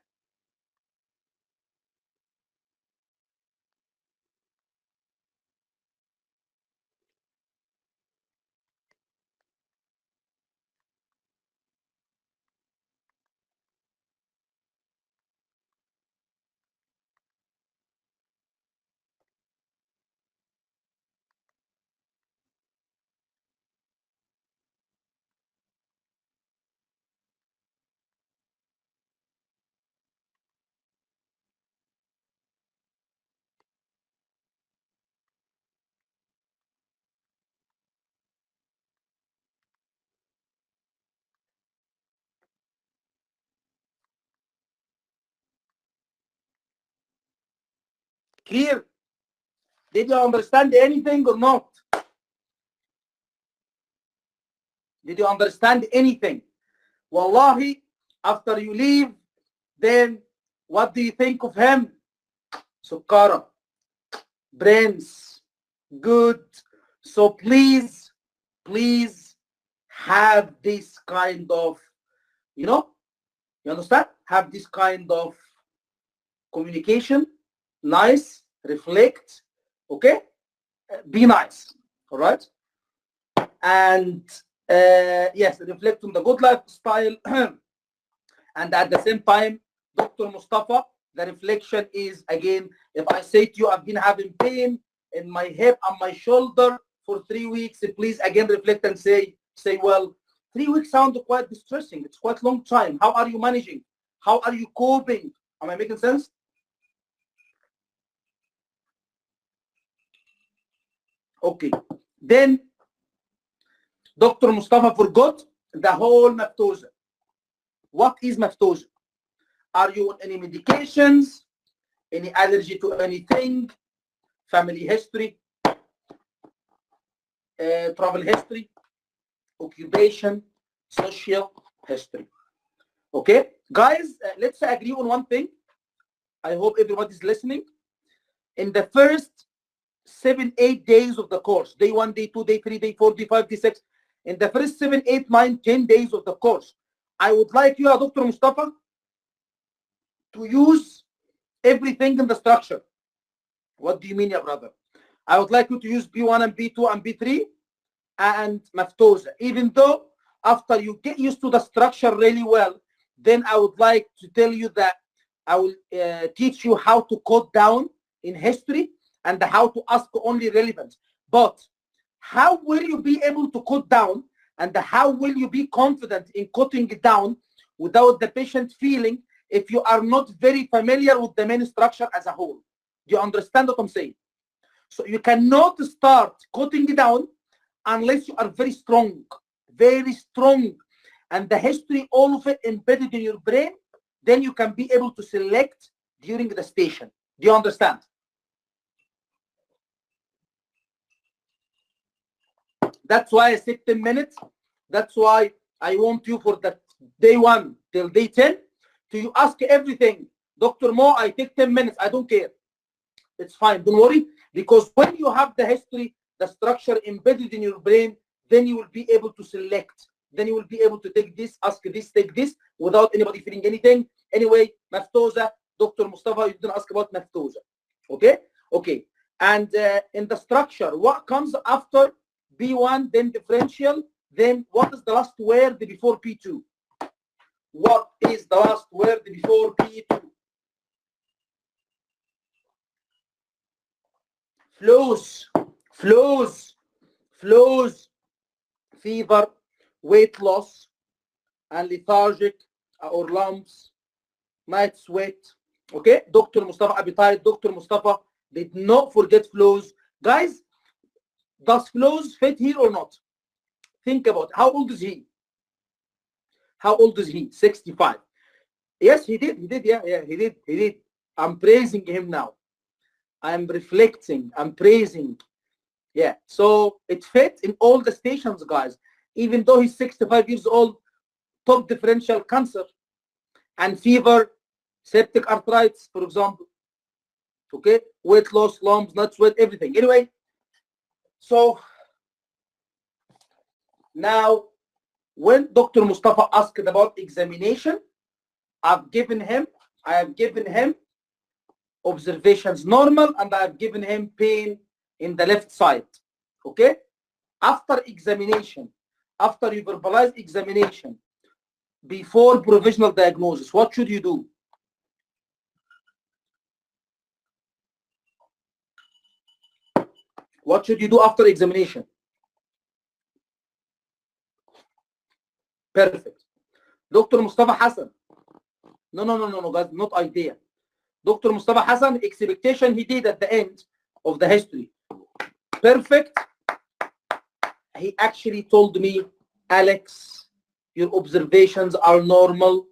Clear? Did you understand anything or not? Did you understand anything? Wallahi, after you leave, then what do you think of him? Sukkara, brains, good. So please have this kind of, you know, you understand? Have this kind of communication, nice, reflect, okay? Be nice, all right? And yes, reflect on the good lifestyle. And at the same time, Dr. Mustafa, The reflection is, again, if I say to you, I've been having pain in my hip and my shoulder for 3 weeks, please again reflect and say, well, 3 weeks sound quite distressing. It's quite a long time. How are you managing? How are you coping? Am I making sense? Okay. Then Dr. Mustafa forgot the whole maftosa. What is maftosa? Are you on any medications? Any allergy to anything? Family history? Travel history? Occupation? Social history? Okay, guys, let's agree on one thing. I hope everybody's listening. In the first 7-8 days of the course, day 1, day 2, day 3, day 4, day 5, day 6, in the first 7, 8, 9, 10 days of the course, I would like you, Dr. Mustafa, to use everything in the structure. What do you mean, ya brother? I would like you to use B1 and B2 and B3 and maftosa. Even though after you get used to the structure really well, then I would like to tell you that I will teach you how to code down in history and how to ask only relevant. But how will you be able to code down and how will you be confident in coding it down without the patient feeling if you are not very familiar with the main structure as a whole? Do you understand what I'm saying? So you cannot start coding it down unless you are very strong, and the history, all of it embedded in your brain, then you can be able to select during the station. Do you understand? That's why I said 10 minutes. That's why I want you for the day 1 till day 10 to ask everything. Dr. Mo, I take 10 minutes. I don't care. It's fine. Don't worry. Because when you have the history, the structure embedded in your brain, then you will be able to select. Then you will be able to take this, ask this, take this, without anybody feeling anything. Anyway, maftosa, Dr. Mustafa, you didn't ask about maftosa. Okay? Okay. And in the structure, what comes after B1, then differential, then what is the last word before P2? What is the last word before P2? Flows, fever, weight loss, and lethargic or lumps, night sweat. Okay, Dr. Mustafa appetite. Dr. Mustafa did not forget flows. Guys, does flows fit here or not? Think about it. How old is he? How old is he? 65. Yes, he did. Yeah, he did. I'm praising him now. I'm reflecting. I'm praising. Yeah, so it fits in all the stations, guys. Even though he's 65 years old, top differential cancer and fever, septic arthritis, for example. Okay, weight loss, lumps, not sweat, everything. Anyway, so now when Dr. Mustafa asked about examination, I have given him observations normal, and I have given him pain in the left side. Okay, after examination, after you verbalize examination, before provisional diagnosis, what should you do? What should you do after examination? Perfect. Dr. Mustafa Hassan. No, guys, not idea. Dr. Mustafa Hassan, expectation he did at the end of the history. Perfect. He actually told me, Alex, your observations are normal.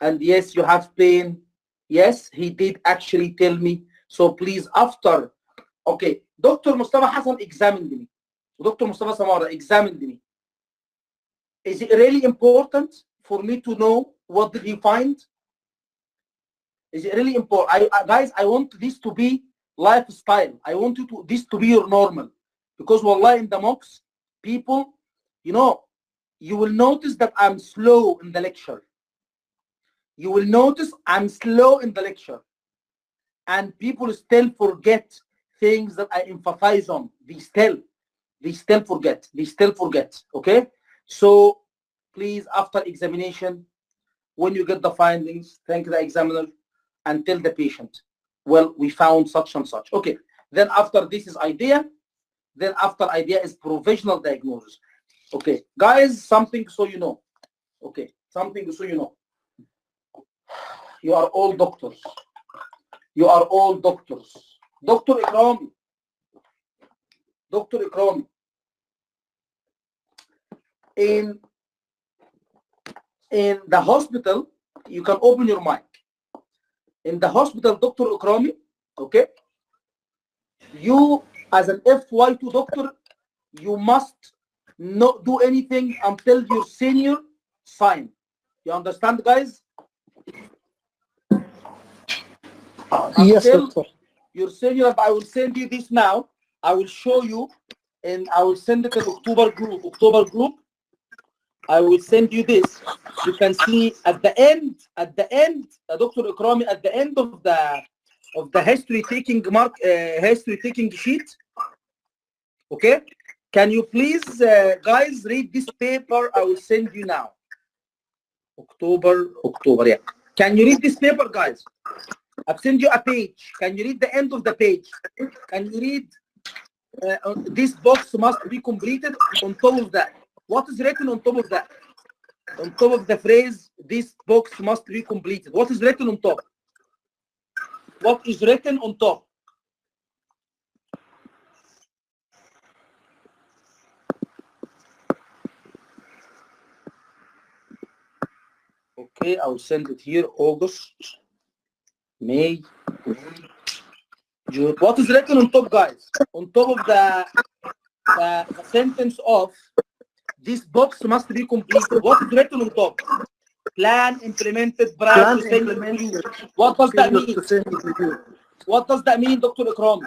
And yes, you have pain. Yes, he did actually tell me. So please, after, okay, Dr. Mustafa Hassan examined me. Dr. Mustafa Samara examined me. Is it really important for me to know what did he find? Is it really important? Guys, I want this to be lifestyle. I want this to be your normal. Because wallah, in the mocks, people, you will notice that I'm slow in the lecture. You will notice I'm slow in the lecture. And people still forget things that I emphasize on. They still forget. Okay? So please, after examination, when you get the findings, thank the examiner. and tell the patient, well, we found such and such. Okay. Then after this is idea. Then after idea is provisional diagnosis. Okay, guys, something so you know. Okay, something so you know. You are all doctors. You are all doctors. Dr. Ikram. Dr. Ikram. In the hospital, you can open your mic. In the hospital, Dr. Ikrami, okay, you as an FY2 doctor, you must not do anything until your senior sign. You understand, guys? Yes, Until doctor. your senior, I will send you this now. I will show you, and I will send it to October group. I will send you this. You can see at the end, Dr. Ikrami, at the end of the history taking sheet. Okay, can you please, guys, read this paper? I will send you now. October, yeah. Can you read this paper, guys? I've sent you a page. Can you read the end of the page? Can you read? This box must be completed. On top of that, what is written on top of that? On top of the phrase, this box must be completed. What is written on top? What is written on top? Okay, I will send it here. August, May, June. What is written on top, guys? On top of the sentence of this box must be completed. What is written on top? Plan implemented prior to sending to you. What does that mean? What does that mean, Dr. Ikram?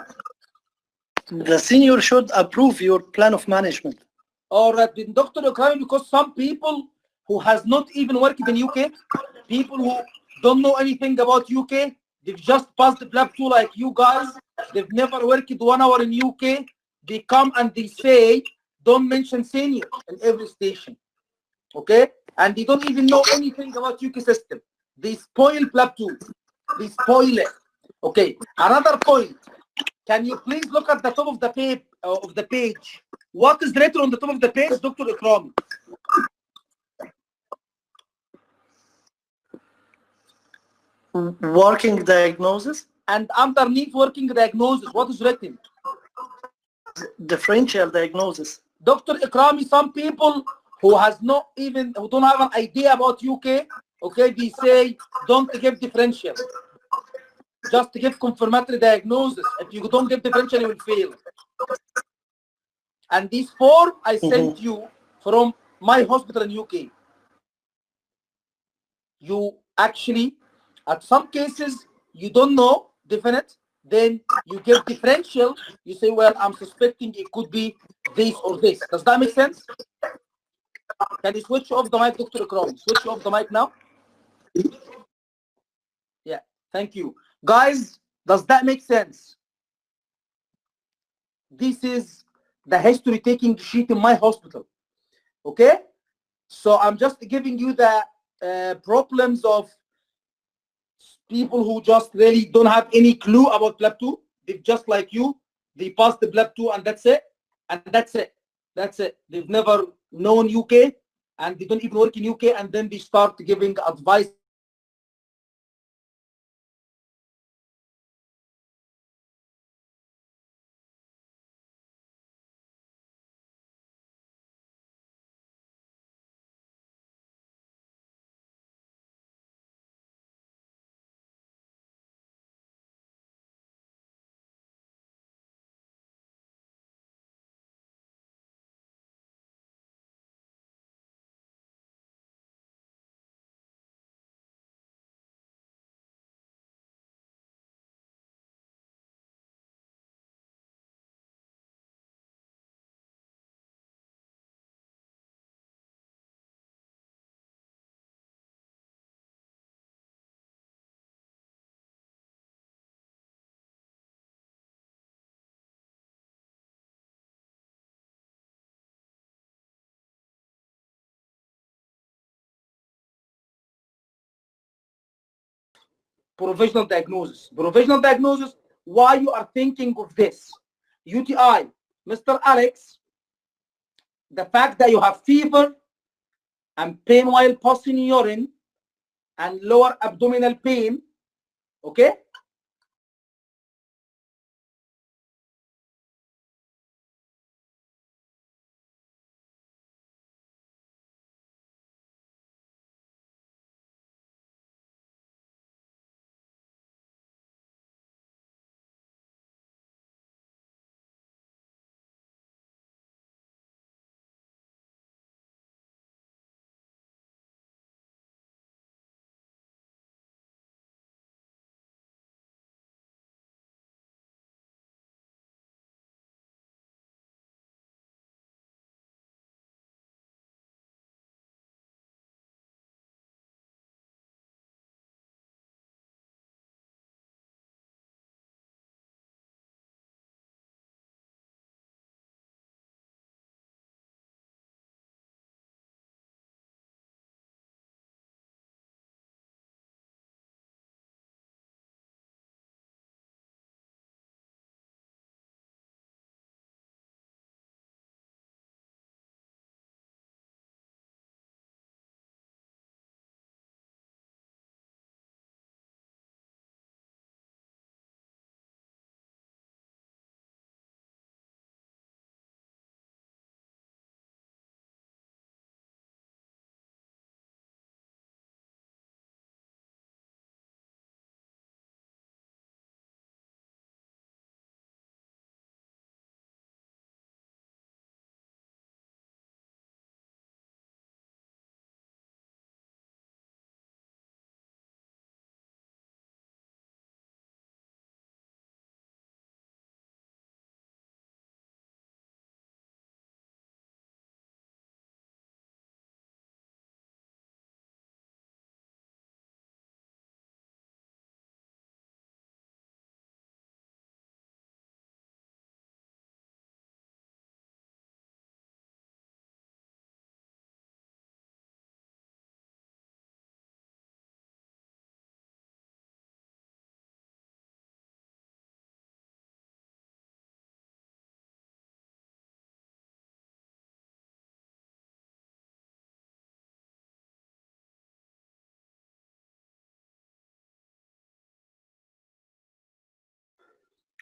The senior should approve your plan of management. All right, then Dr. Ikram, because some people who has not even worked in UK, people who don't know anything about UK, they've just passed the PLAB 2 like you guys, they've never worked 1 hour in UK, they come and they say, don't mention senior in every station, okay? And they don't even know anything about UK system. They spoil PLAB 2, they spoil it, okay? Another point, can you please look at the top of the page? What is written on the top of the page, Dr. Ikram? Working diagnosis. And underneath working diagnosis, what is written? Differential diagnosis. Dr. Ikrami, some people who don't have an idea about UK, okay, they say don't give differential. Just give confirmatory diagnosis. If you don't give differential, you will fail. And this form I sent you from my hospital in UK. You actually, at some cases, you don't know definite, then you give differential, you say, well, I'm suspecting it could be this or this. Does that make sense? Can you switch off the mic, Dr. Ikram? Switch off the mic now. Yeah, thank you. Guys, does that make sense? This is the history taking sheet in my hospital. Okay? So I'm just giving you the problems of people who just really don't have any clue about PLAB 2. They're just like you. They passed the PLAB 2 and that's it. And that's it. That's it. They've never known UK and they don't even work in UK, and then they start giving advice provisional diagnosis. Provisional diagnosis, why you are thinking of this. UTI, Mr. Alex, the fact that you have fever and pain while passing urine and lower abdominal pain, okay?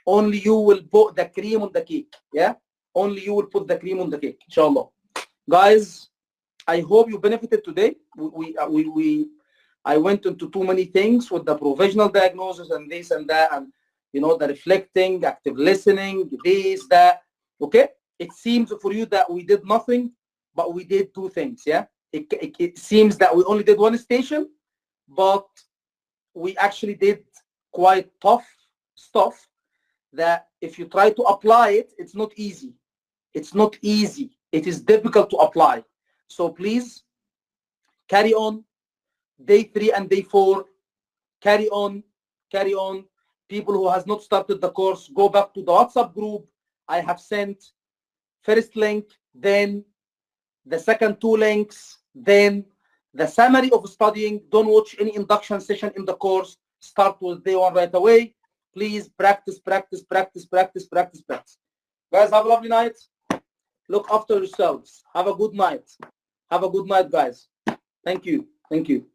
Only you will put the cream on the cake. Yeah, only you will put the cream on the cake, inshallah. Guys, I hope you benefited today. I went into too many things with the provisional diagnosis and this and that, and you know, the reflecting, active listening, this, that. Okay, it seems for you that we did nothing, but we did two things. Yeah, it seems that we only did one station, but we actually did quite tough stuff that if you try to apply it, it's not easy. It's not easy. It is difficult to apply. So please carry on. Day 3 and day 4, carry on, carry on. People who has not started the course, go back to the WhatsApp group. I have sent first link, then the second 2 links, then the summary of studying. Don't watch any induction session in the course. Start with day 1 right away. Please practice, practice, practice, practice, practice, practice. Guys, have a lovely night. Look after yourselves. Have a good night. Have a good night, guys. Thank you. Thank you.